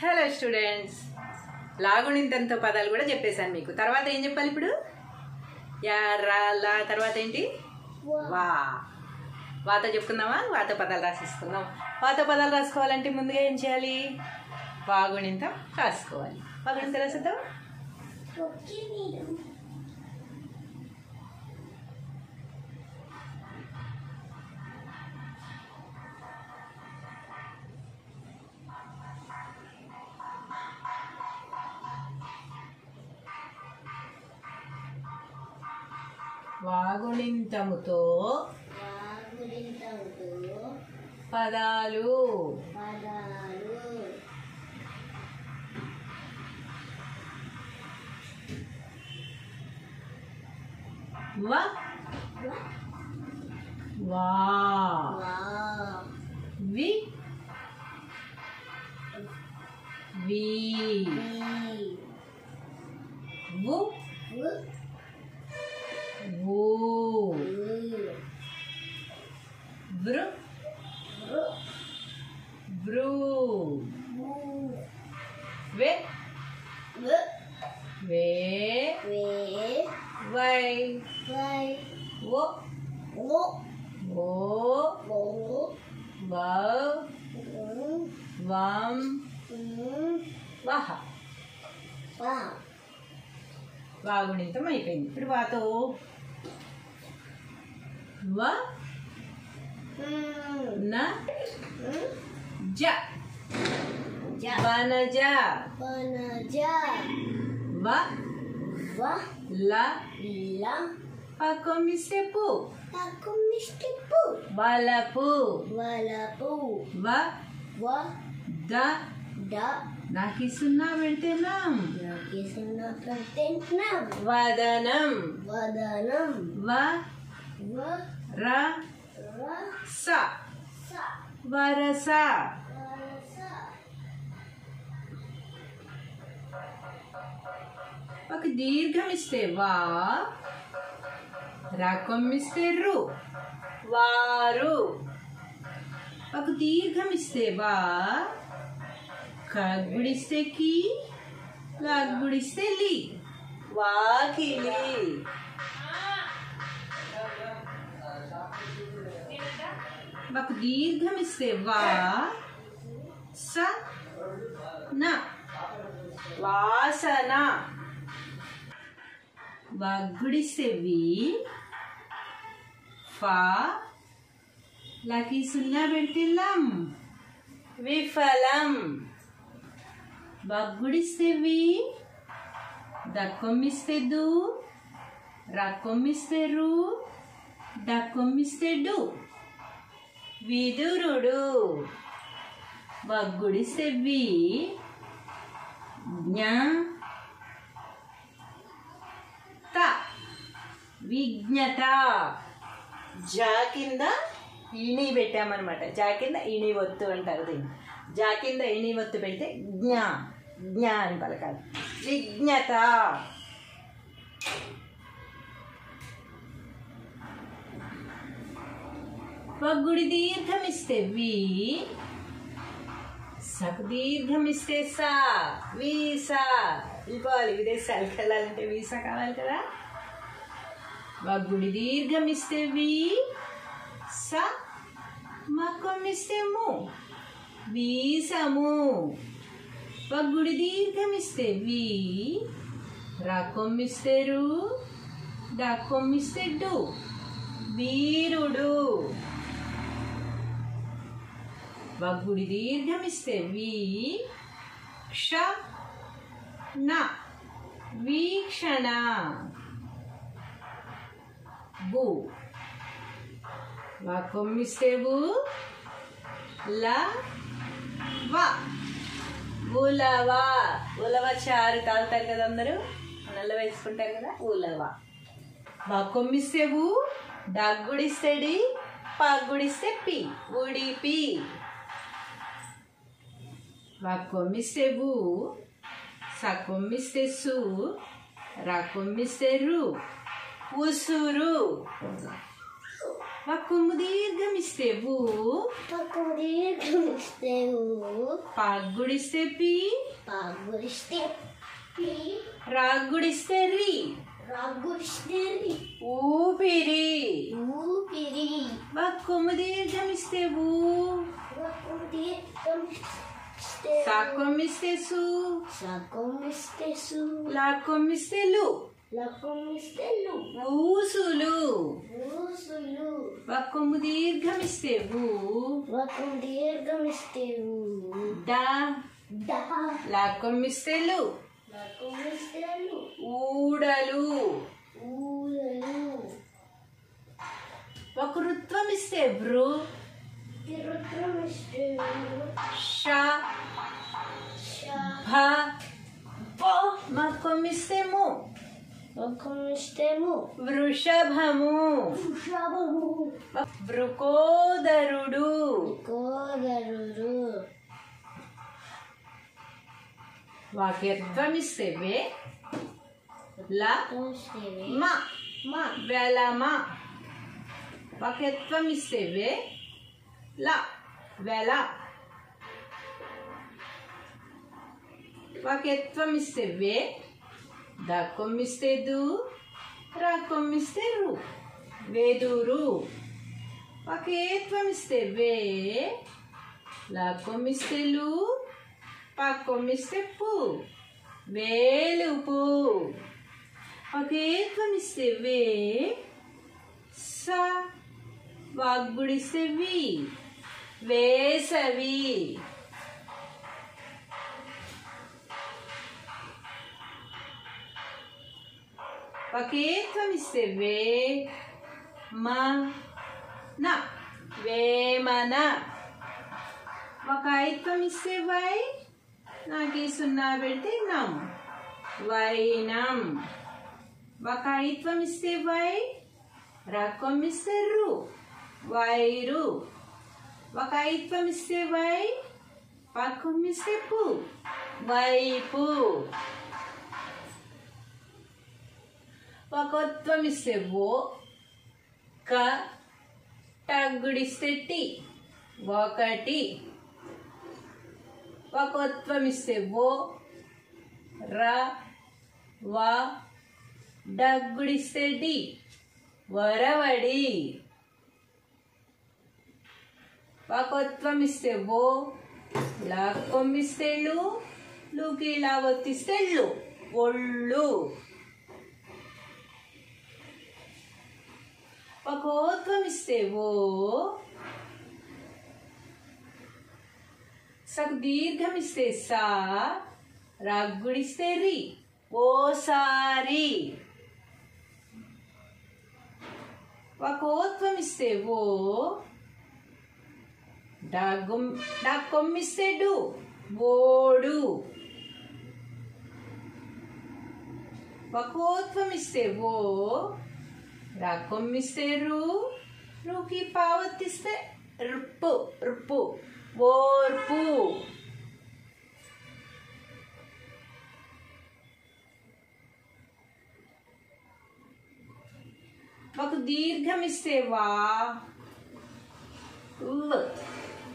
Hello students, లాగుణింతంతో పదాలు కూడా చెప్పేశాను మీకు. తర్వాత ఏం చెప్పాలి ఇప్పుడు? యా, రా, లా, తర్వాత ఏంటి? వా. వాతో చెప్పుకుందామా? వాతో పదాలు రాసిస్తున్నాం. వాతో పదాలు రాసుకోవాలంటే ముందుగా ఏం చేయాలి? వాగుణింతం రాసుకోవాలి. వాగుణింతం రాసిద్దాం. వాగుణింతముతో పదాలు. వ వా, వి వి, వు వూ, వృ వృ, వే వే, వై ఓ ఓ, వౌ వం వహ. వాగుణింతం అయిపోయింది. ఇప్పుడు వాతో వ న జ, వనజ, వ ల పకొమిస్తే పు, వలపు, వ ద నాకి సున్నా పెడితే నం, వదనం, వ ర స, వరస. ఒక దీర్ఘం ఇస్తే వా, రకొమ్మిస్తే రు, వారు. ఒక దీర్ఘం ఇస్తే వా, కగ్గుడిస్తే కి, లగ్గుడిస్తే లి, వాకిలి. ఒక దీర్ఘం ఇస్తే వా, స న, వాసన. వగ్గుడిస్తే వి, ఫా, లకి సున్నా పెడితే లం, విఫలం. వగ్గుడిస్తే వి, దక్కొమ్మిస్తే దు, రక్కొమ్మిస్తే రు, డక్కొమ్మిస్తే డు, విదురుడు. వగ్గుడిస్తే వి, జ్ఞ త, విజ్ఞత. జా కింద ఇణి పెట్టామన్నమాట. జా కింద ఇణి ఒత్తు అంటారు దీన్ని. జా కింద ఇణి ఒత్తు పెడితే జ్ఞ, జ్ఞ అని పలకాలి. విజ్ఞత. వగ్గుడి దీర్ఘం ఇస్తే వి, సకు దీర్ఘం ఇస్తే సా, వీసా. వెళ్ళిపోవాలి, విదేశాలకు వెళ్ళాలంటే వీసా కావాలి కదా. వగ్గుడి దీర్ఘం ఇస్తే వి, స, మకొమ్మిస్తే ము, వీసము. వగ్గుడి దీర్ఘం ఇస్తే వి, రకొమ్మిస్తే రు, డక్కొమ్మిస్తే డు, వీరుడు. వగ్గుడి దీర్ఘం ఇస్తే వి, క్ష ణ, వీక్షణ. బు, వకొమ్మిస్తే బు, ల వ, ఉలవ. ఉలవ చారు తాగుతారు కదా అందరూ, నల్ల వేసుకుంటారు కదా, ఉలవ. వకొమ్మిస్తే బు, డగ్గుడిస్తే డి, పగ్గుడిస్తే పి, ఉడిపి. వకొమ్మిస్తే బు, సకొమ్మిస్తే సు, రకొమ్మిస్తే రు, ఉసురు. కొమ్ము దీర్ఘమిస్తే ఊ. పగ్గుడిస్తే పి. రాగ్గుడిస్తే రి. ఊపిరి. కొమ్ము దీర్ఘమిస్తే ఊ. సాకొమ్మిస్తే సు. లాకొమ్మిస్తే లు. ఊసులు. కొమ్ము దీర్ఘమిస్తే ఊ. డా. లాకొమ్మిస్తే లు. ఊడలు. వకృత్వమిస్తే భ్రు. ష. భ. మకొమ్మిస్తే ము. వృషభము. వృకోదరుడు. వాక్యత్వమిస్తే వే. ల. మ. వెలమ. వాక్యత్వమిస్తే వే. ల. వెల. వాక్యత్వమిస్తే వే. దకొమ్మిస్తే దు. రాకొమ్మిస్తే రు. వేదురు. వాక్యత్వమిస్తే వే. లాకొమ్మిస్తే లు. పాకొమ్మిస్తే పు. వేలుపు. వాక్యత్వమిస్తే వే. స. వాగ్గుడిస్తే వి. వేసవి. వాక్యత్వమిస్తే వే. మ. న. వేమన. వాకాయత్వమిస్తే వై. నాకు సున్నా పెడితే నం. వైనం. వాకాయత్వమిస్తే వై. రాకొమ్మిస్తే రు. వైరు. వాకాయత్వమిస్తే వై. పాకొమ్మిస్తే పు. వైపు. వాకోత్వమిస్తే ఓ. క. టగ్గుడిస్తే టి. ఒకటి. వాకోత్వమిస్తే ఓ. ర. వ. డగ్గుడిస్తే డి. వరవడి. వాకోత్వమిస్తే ఓ. లాక్కొమ్మిస్తే లు. లూకి ఇలా ఒత్తిస్తే ళ్ళు. ఒళ్ళు. వాకోత్వమిస్తే ఓ. సకు దీర్ఘమిస్తే సా. రాగ్గుడిస్తే రి. ఓసారి. వాకోత్వమిస్తే ఓ. డాక్కొమ్మిస్తే డు. ఓడు. వాకోత్వమిస్తే ఓ. రాకొమ్మిస్తే రు. రుకి పావతిస్తే రుప్పు. రుప్పు. ఓర్పు. మాకు దీర్ఘమిస్తే వా.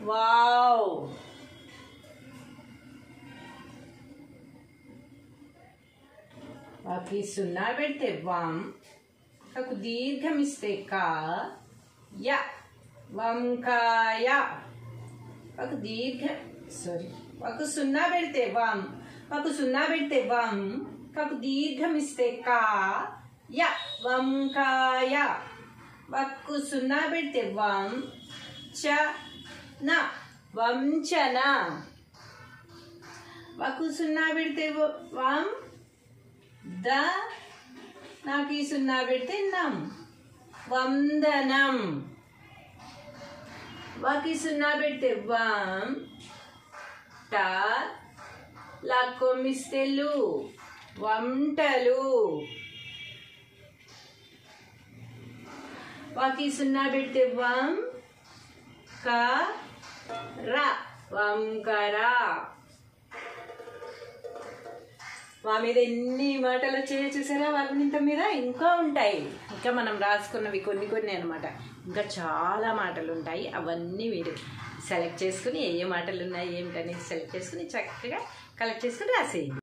వావ్. వాకి సున్నా పెడితే వాం. నాకు దీర్ఘమిస్తే కా. య. వంకాయ. ఒక దీర్ఘ ఒక సున్నా పెడితే వం. ఒక సున్నా పెడితే వం. ఒక దీర్ఘమిస్తే కా. య. వంకాయ. ఒక సున్నా పెడితే వం. చ. న. వంచన. ఒక సున్నా పెడితే వం. ద. నాకు ఈ సున్నా పెడితే నం. వందనం. వాకి సున్నా పెడితే వం. ట. లాక్కొమ్మిస్తే లు. వంటలు. వాకి సున్నా పెడితే వం. క. ర. వంకర. మా మీద ఎన్ని మాటలు వచ్చాయో చూసారా. వాళ్ళ మీద ఇంకా ఉంటాయి. ఇంకా మనం రాసుకున్నవి కొన్ని కొన్ని అన్నమాట. ఇంకా చాలా మాటలు ఉంటాయి. అవన్నీ మీరు సెలెక్ట్ చేసుకుని ఏ మాటలు ఉన్నాయి ఏమిటనేది సెలెక్ట్ చేసుకుని చక్కగా కలెక్ట్ చేసుకుని రాసేయండి.